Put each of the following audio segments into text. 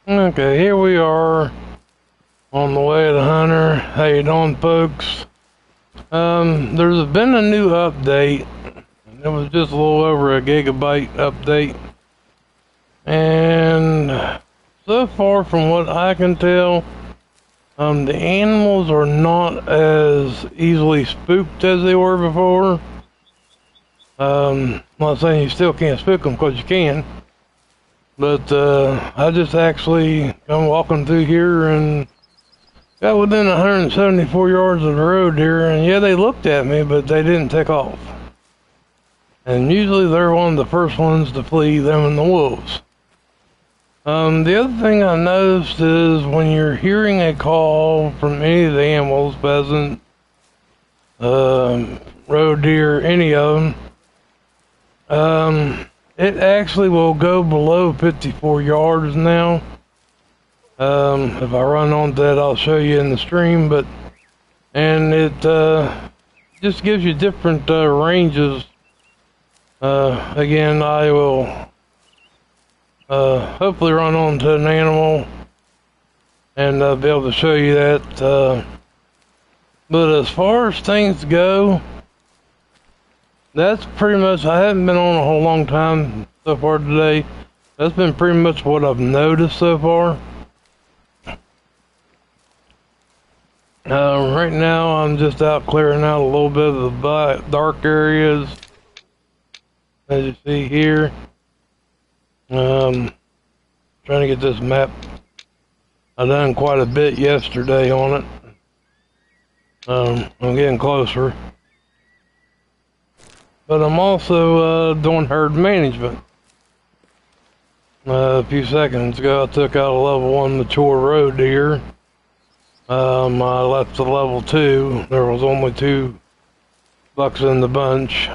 Okay, here we are on the way to Hunter. How you doing, folks? There's been a new update. It was just a little over a gigabyte update. And so far from what I can tell, the animals are not as easily spooked as they were before. I'm not saying you still can't spook them, because you can. But I just actually come walking through here and got within 174 yards of the road here, and yeah, they looked at me, but they didn't take off. And usually they're one of the first ones to flee, them and the wolves. The other thing I noticed is when you're hearing a call from any of the animals, pheasant, roe deer, any of them, it actually will go below 54 yards now. If I run on that, I'll show you in the stream, and it just gives you different ranges. Again, I will hopefully run onto an animal and be able to show you that. But as far as things go, that's pretty much, I haven't been on a whole long time so far today. That's been pretty much what I've noticed so far. Right now I'm just out clearing out a little bit of the dark areas, as you see here. Trying to get this map. I done quite a bit yesterday on it. I'm getting closer. But I'm also doing herd management. A few seconds ago I took out a level 1 mature roe deer. I left the level 2. There was only 2 bucks in the bunch.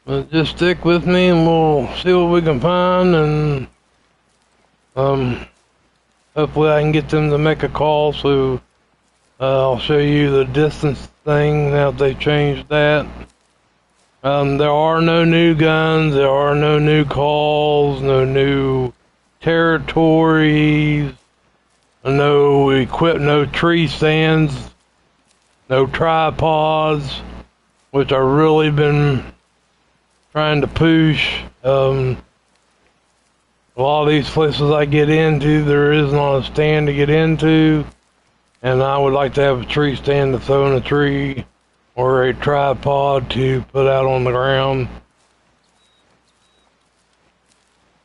But just stick with me and we'll see what we can find, and hopefully I can get them to make a call, so I'll show you the distance thing now that they've changed that. There are no new guns, there are no new calls, no new territories, no tree stands, no tripods, which I've really been trying to push. A lot of these places I get into, there is not a stand to get into, and I would like to have a tree stand to throw in a tree, or a tripod to put out on the ground.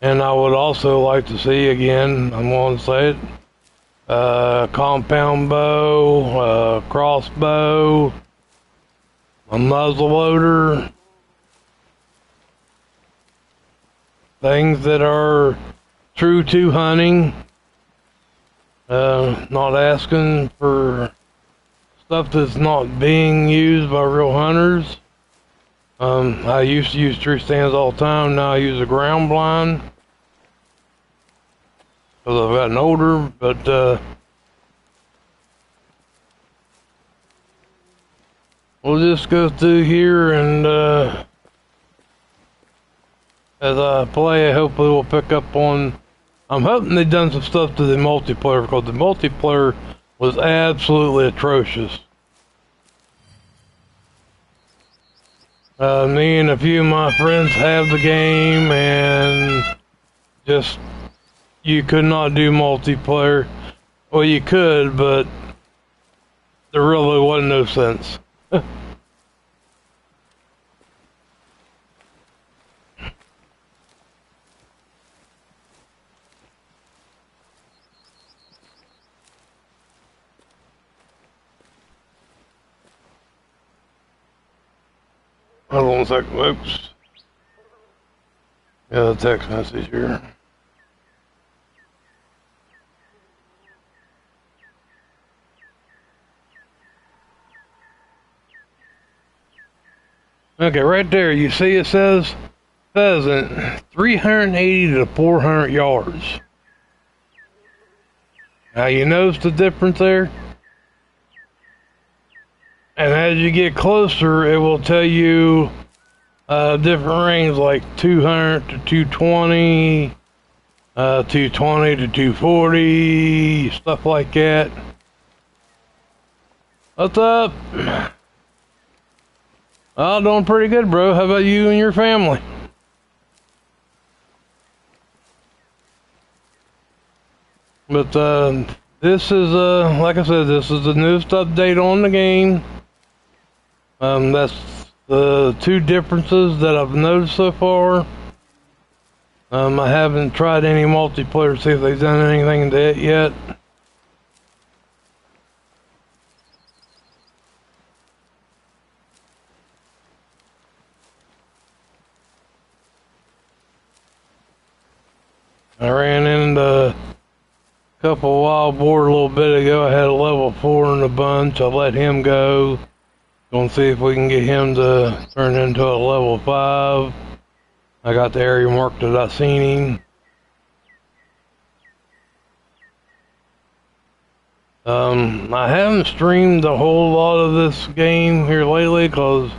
And I would also like to see, again, I'm going to say it, compound bow, crossbow, a muzzle loader, things that are true to hunting, not asking for stuff that's not being used by real hunters. I used to use tree stands all the time. Now I use a ground blind because I've gotten older. But we'll just go through here, and as I play, hopefully we'll pick up on. I'm hoping they've done some stuff to the multiplayer, because the multiplayer was absolutely atrocious. Me and a few of my friends have the game, and just, you could not do multiplayer. Well, you could, but there really wasn't no sense. Hold on a second, folks. Got a text message here. Okay, right there, you see it says pheasant, 380 to 400 yards. Now you notice the difference there? And as you get closer, it will tell you different range like 200 to 220, 220 to 240, stuff like that. What's up? Oh, doing pretty good, bro. How about you and your family? But this is like I said, this is the newest update on the game. That's the two differences that I've noticed so far. I haven't tried any multiplayer to see if they've done anything to it yet. I ran into a couple wild boar a little bit ago. I had a level 4 in the bunch. I let him go. Gonna see if we can get him to turn into a level 5. I got the area marked that I seen him. I haven't streamed a whole lot of this game here lately because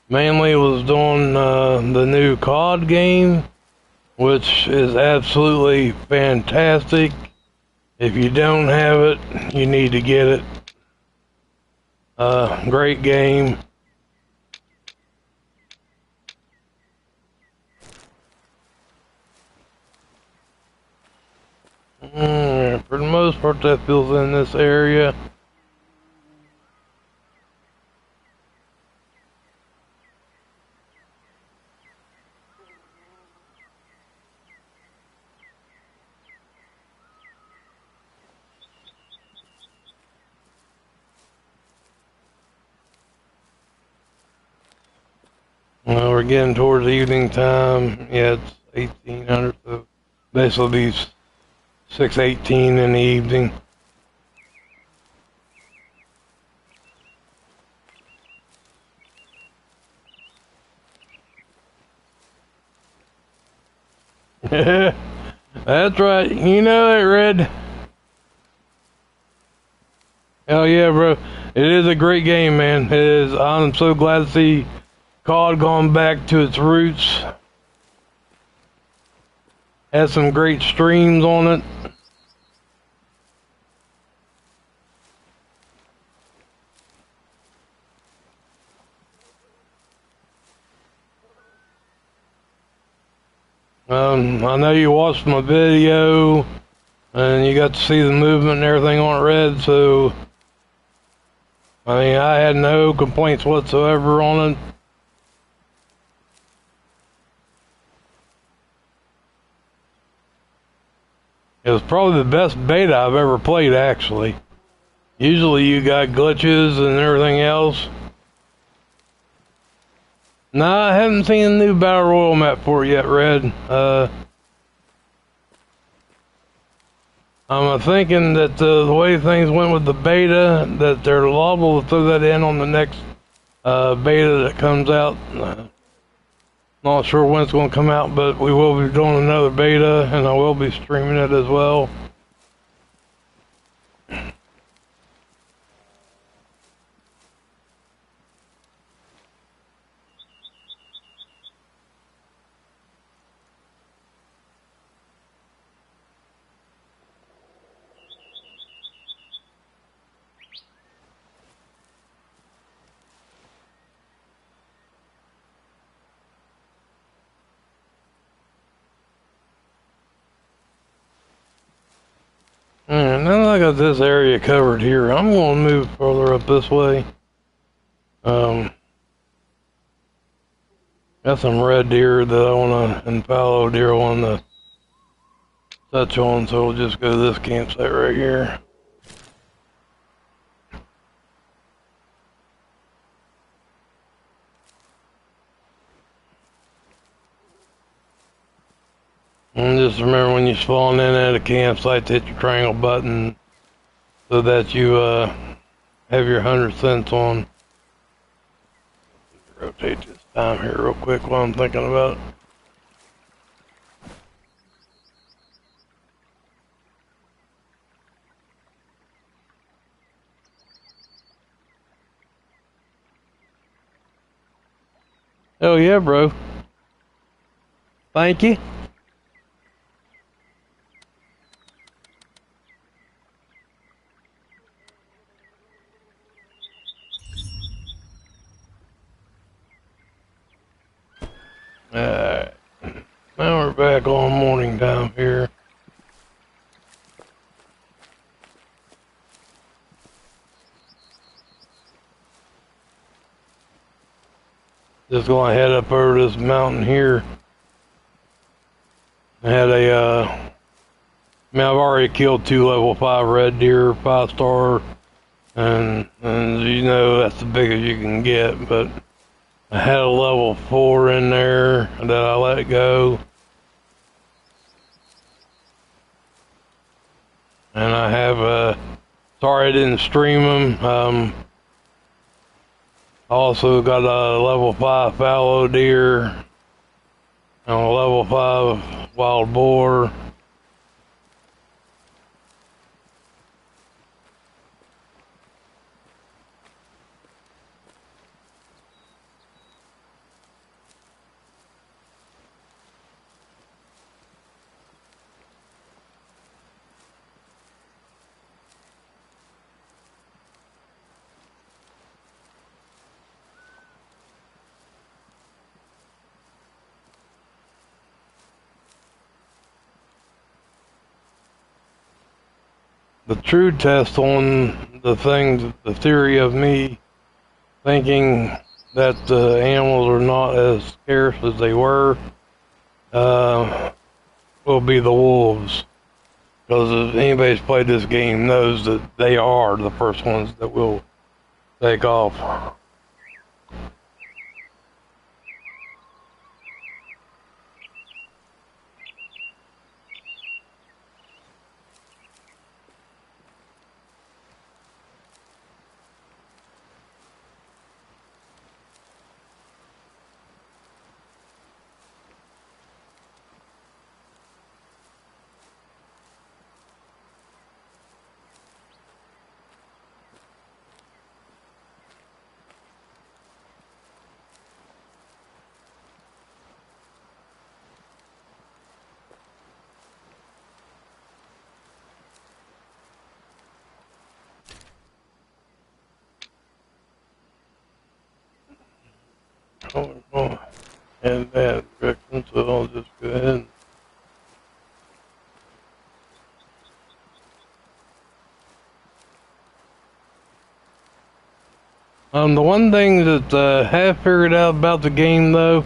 mainly was doing the new COD game, which is absolutely fantastic. If you don't have it, you need to get it. Great game. For the most part, that feels in this area. We're getting towards evening time. Yeah, it's 1800, so basically be 6:18 in the evening. That's right. You know it, Red. Hell yeah, bro. It is a great game, man. It is. I'm so glad to see COD gone back to its roots. Has some great streams on it. I know you watched my video and you got to see the movement and everything on it, Red, so I mean, I had no complaints whatsoever on it. It was probably the best beta I've ever played, actually. Usually you got glitches and everything else. Nah, I haven't seen a new Battle Royale map for it yet, Red. I'm thinking that the way things went with the beta, that they're liable to throw that in on the next beta that comes out. Not sure when it's going to come out, but we will be doing another beta, and I will be streaming it as well. Now that I got this area covered here, I'm going to move further up this way. Got some red deer that I want to, and fallow deer I want to touch on, so we'll just go to this campsite right here. And just remember when you spawn in at a campsite to hit your triangle button so that you have your 100 cents on. Rotate this time here real quick while I'm thinking about it. Hell yeah, bro. Thank you. Alright. Now we're back on morning time here. Just gonna head up over this mountain here. I had I mean, I've already killed 2 level 5 red deer, 5-star, and you know that's the biggest you can get, but I had a level 4 in there that I let go. And I have sorry I didn't stream them. I also got a level 5 fallow deer and a level 5 wild boar. The true test on the theory of me thinking that the animals are not as scarce as they were, will be the wolves. Because if anybody's played this game knows that they are the first ones that will take off. Oh, and that direction, so I'll just go ahead. The one thing that I have figured out about the game though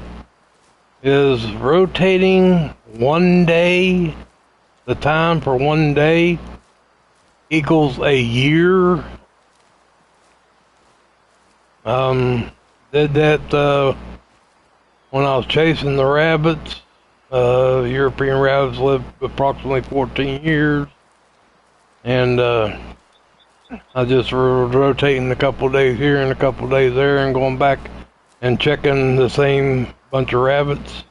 is rotating one day, the time for one day equals a year. Did that when I was chasing the rabbits. European rabbits live approximately 14 years, and I just rotating a couple of days here and a couple of days there, and going back and checking the same bunch of rabbits.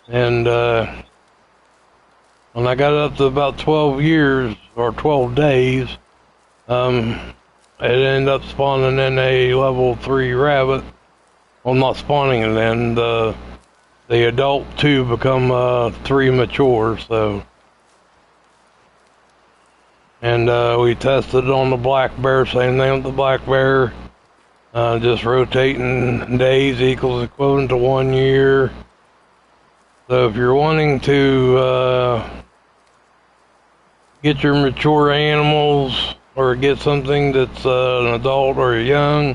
And when I got up to about 12 years or 12 days, it ended up spawning in a level 3 rabbit. Well, not spawning, and then the adult 2 become 3 mature. So, and we tested on the black bear. Same thing with the black bear. Just rotating days equals equivalent to 1 year. So if you're wanting to get your mature animals or get something that's an adult or young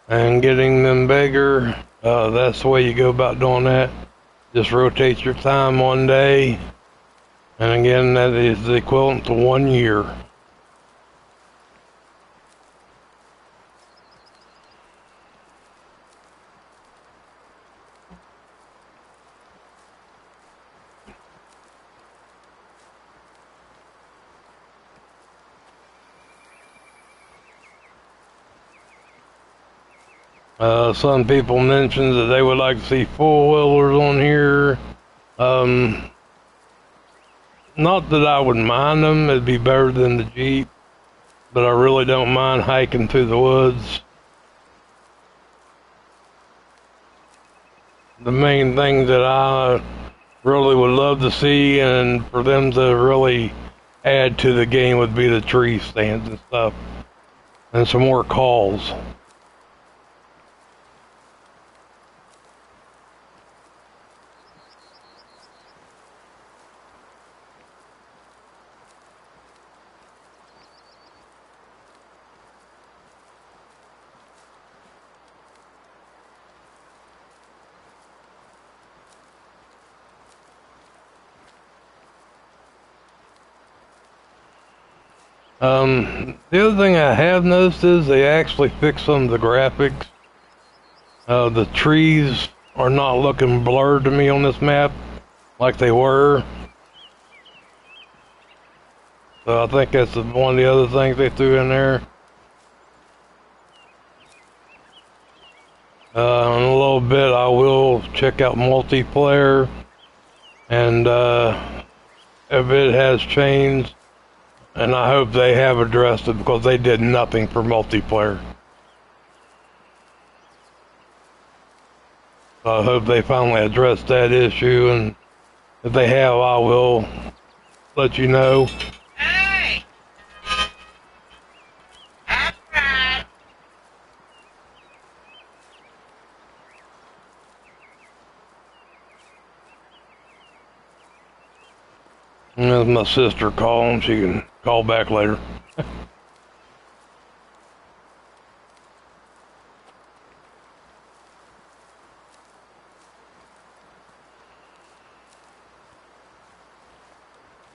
and getting them bigger, that's the way you go about doing that. Just rotate your time 1 day, and again that is the equivalent to 1 year. Some people mentioned that they would like to see four-wheelers on here. Not that I would mind them, it'd be better than the Jeep, but I really don't mind hiking through the woods. the main thing that I really would love to see, and for them to really add to the game, would be the tree stands and stuff, and some more calls. The other thing I have noticed is they actually fixed some of the graphics. The trees are not looking blurred to me on this map like they were. So I think that's one of the other things they threw in there. In a little bit I will check out multiplayer, and if it has changed, and I hope they have addressed it, because they did nothing for multiplayer. So I hope they finally addressed that issue, and if they have, I will let you know. Hey! That's right. And that's my sister calling. She can call back later.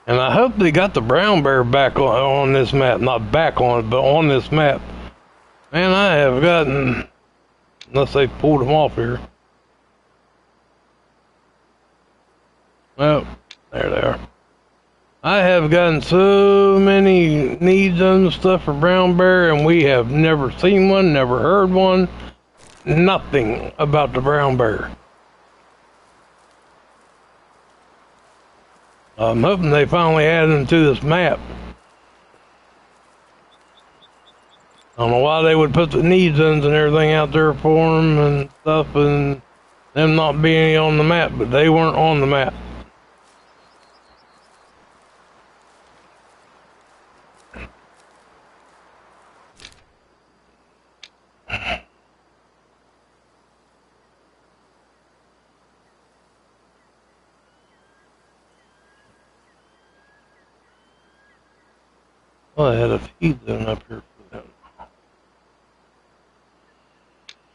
And I hope they got the brown bear back on this map. Not back on it, but on this map. Man, I have gotten... Unless they pulled them off here. Oh, there they are. I have gotten so many needs and stuff for brown bear, and we have never seen one, never heard one. Nothing about the brown bear. I'm hoping they finally add them to this map. I don't know why they would put the needs and everything out there for them and stuff, and them not being on the map, but they weren't on the map. Well, I had a feed zone up here for them.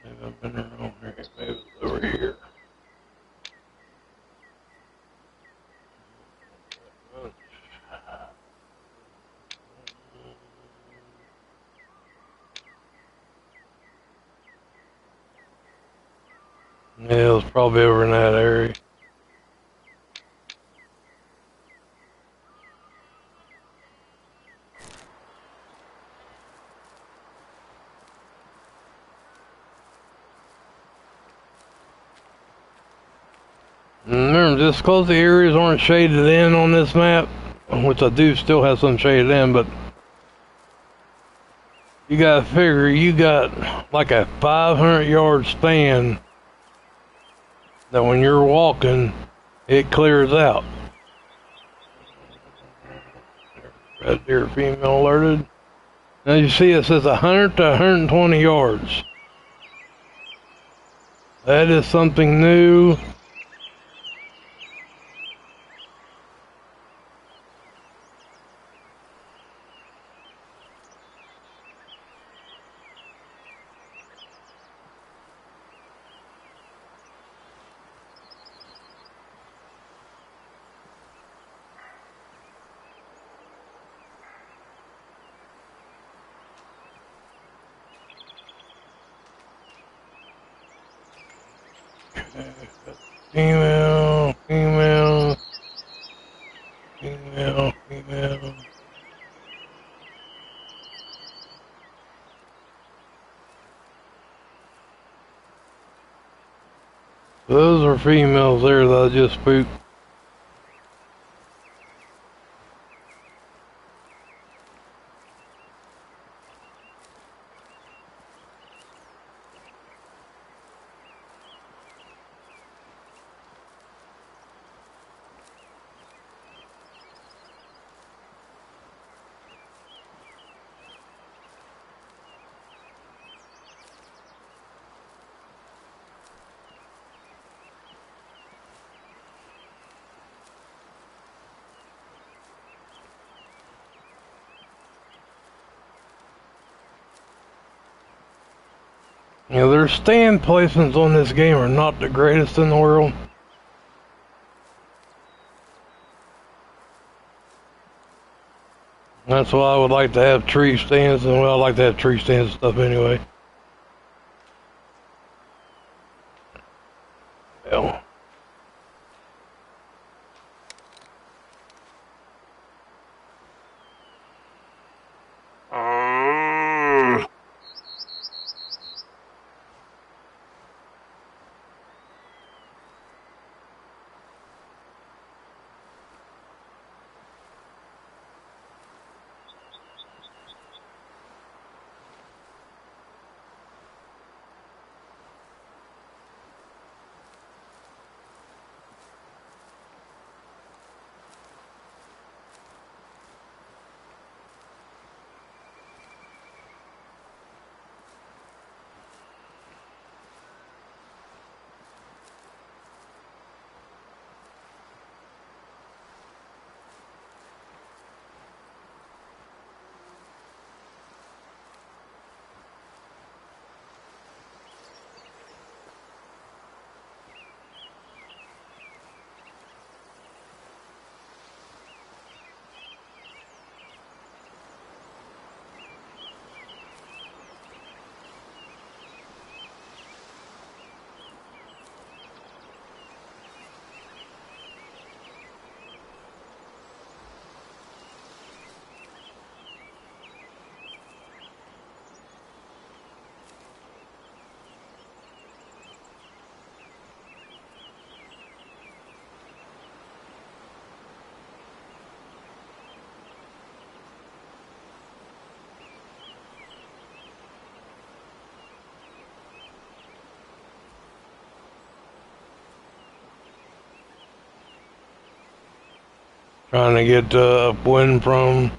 Maybe I've been around here. Maybe it's over here. Yeah, it was probably over in that area. Remember, just because the areas aren't shaded in on this map, which I do still have some shaded in, but you gotta figure you got like a 500-yard span that when you're walking, it clears out. Red deer female alerted. Now you see it says 100 to 120 yards. That is something new. Female, female, female, female. Those are females there that I just spooked. You know, their stand placements on this game are not the greatest in the world. That's why I would like to have tree stands, and well, I like to have tree stands and stuff anyway. Well. Trying to get upwind from.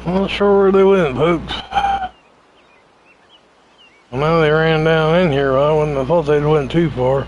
I'm not sure where they went, folks. I know they ran down in here, but I wouldn't thought they'd went too far.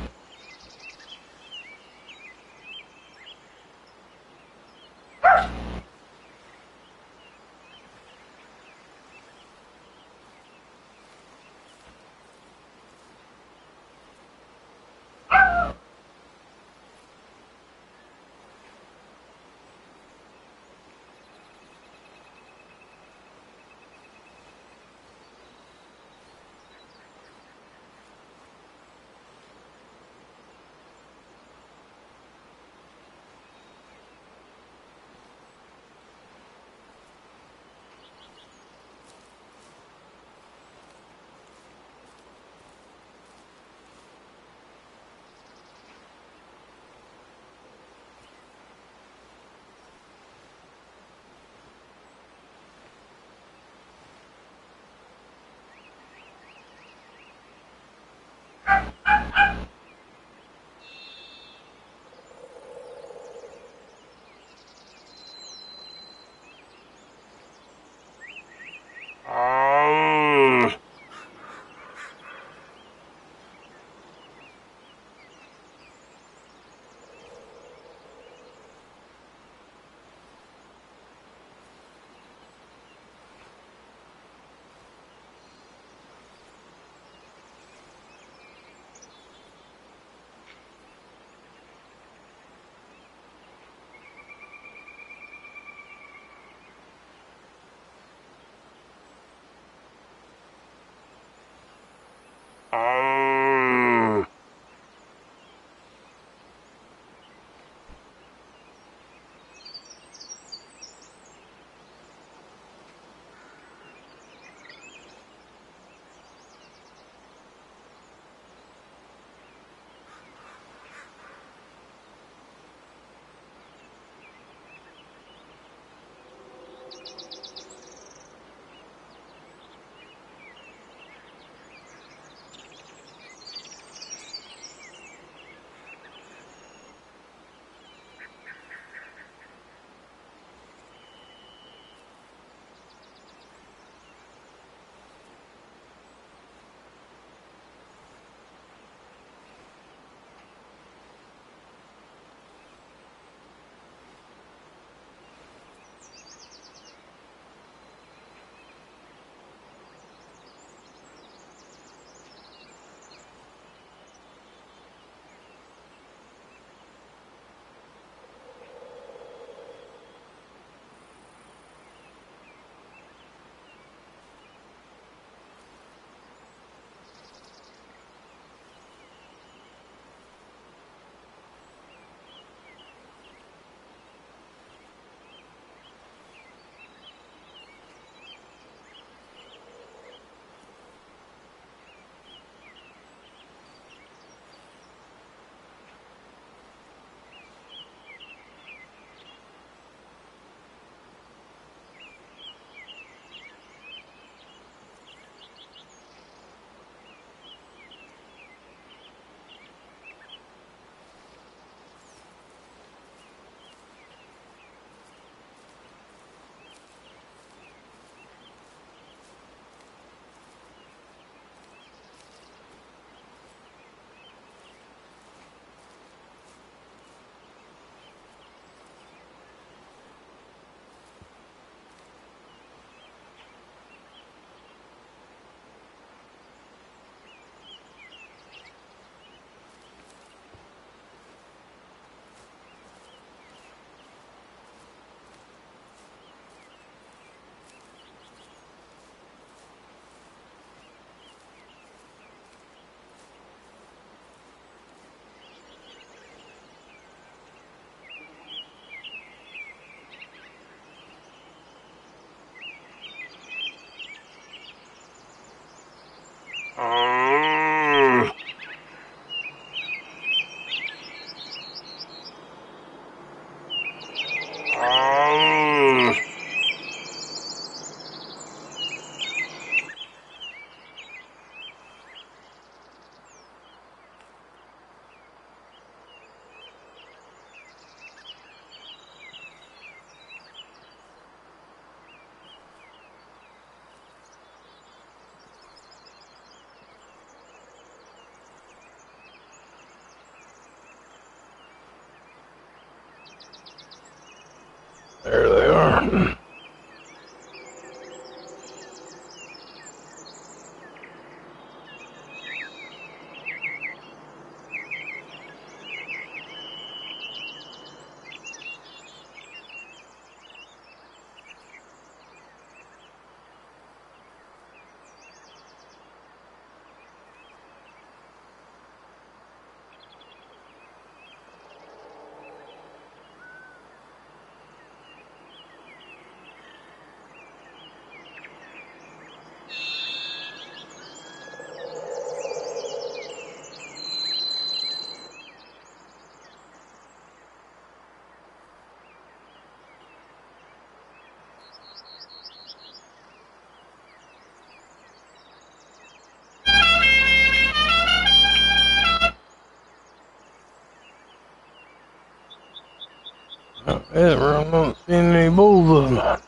I'm not seeing any bulls of them.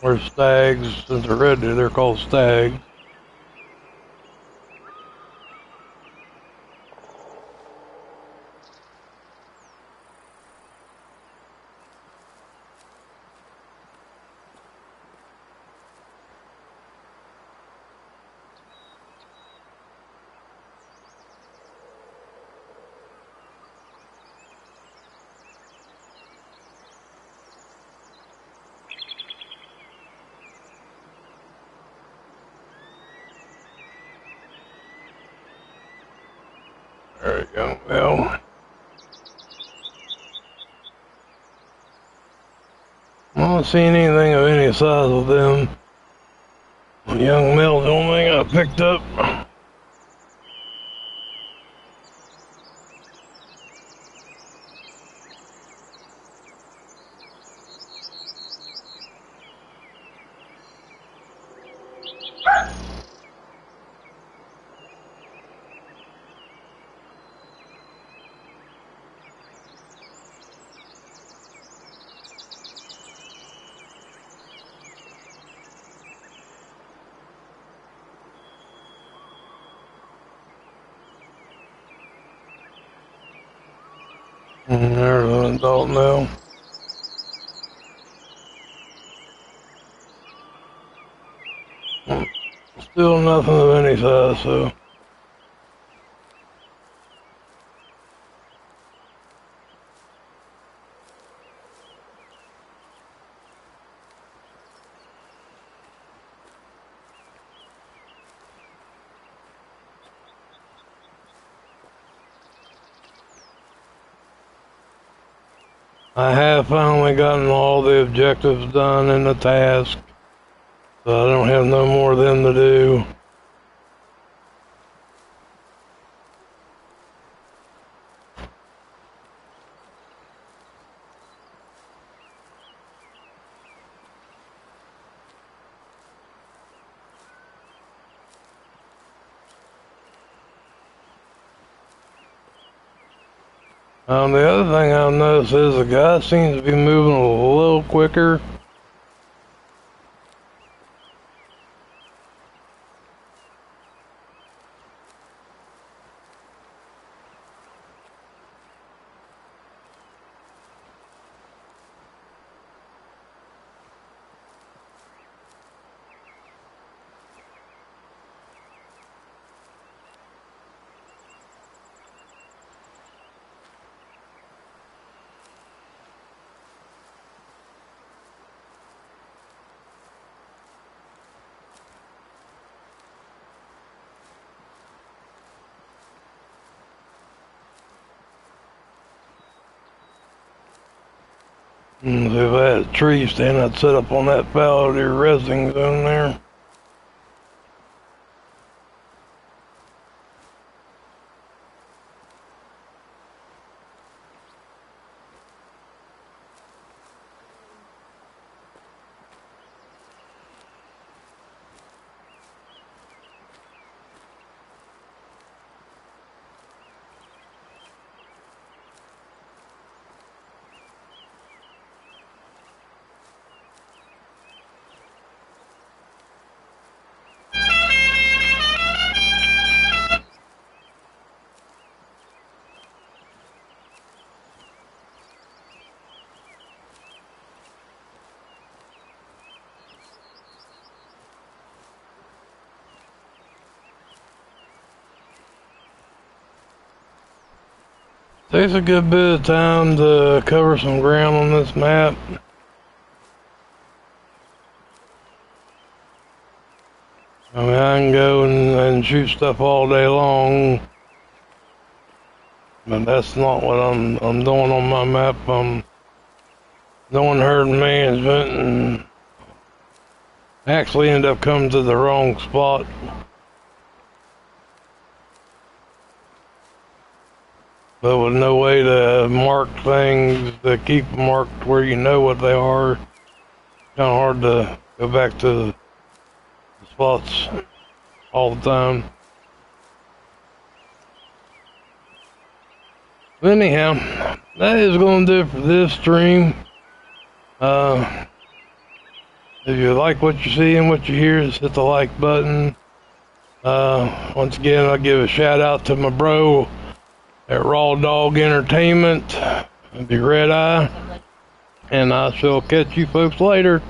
Or stags, since they're red, they're called stags. There you go. Well, I don't see anything of any size with them. Young male's the only thing I picked up. There's an adult male. Still nothing of any size, so. I have finally gotten all the objectives done in the task, so I don't have no more of them to do. The other thing I've noticed is the guy seems to be moving a little quicker. If I had a tree stand, I'd set up on that fallow deer resting zone there. Takes a good bit of time to cover some ground on this map. I mean, I can go and shoot stuff all day long, but that's not what I'm doing on my map. I'm doing herd management and actually end up coming to the wrong spot. But with no way to mark things, to keep them marked where you know what they are, kind of hard to go back to the spots all the time. But anyhow, that is going to do it for this stream. If you like what you see and what you hear, just hit the like button. Once again, I'll give a shout out to my bro at Raw Dog Entertainment, the Red Eye, and I shall catch you folks later.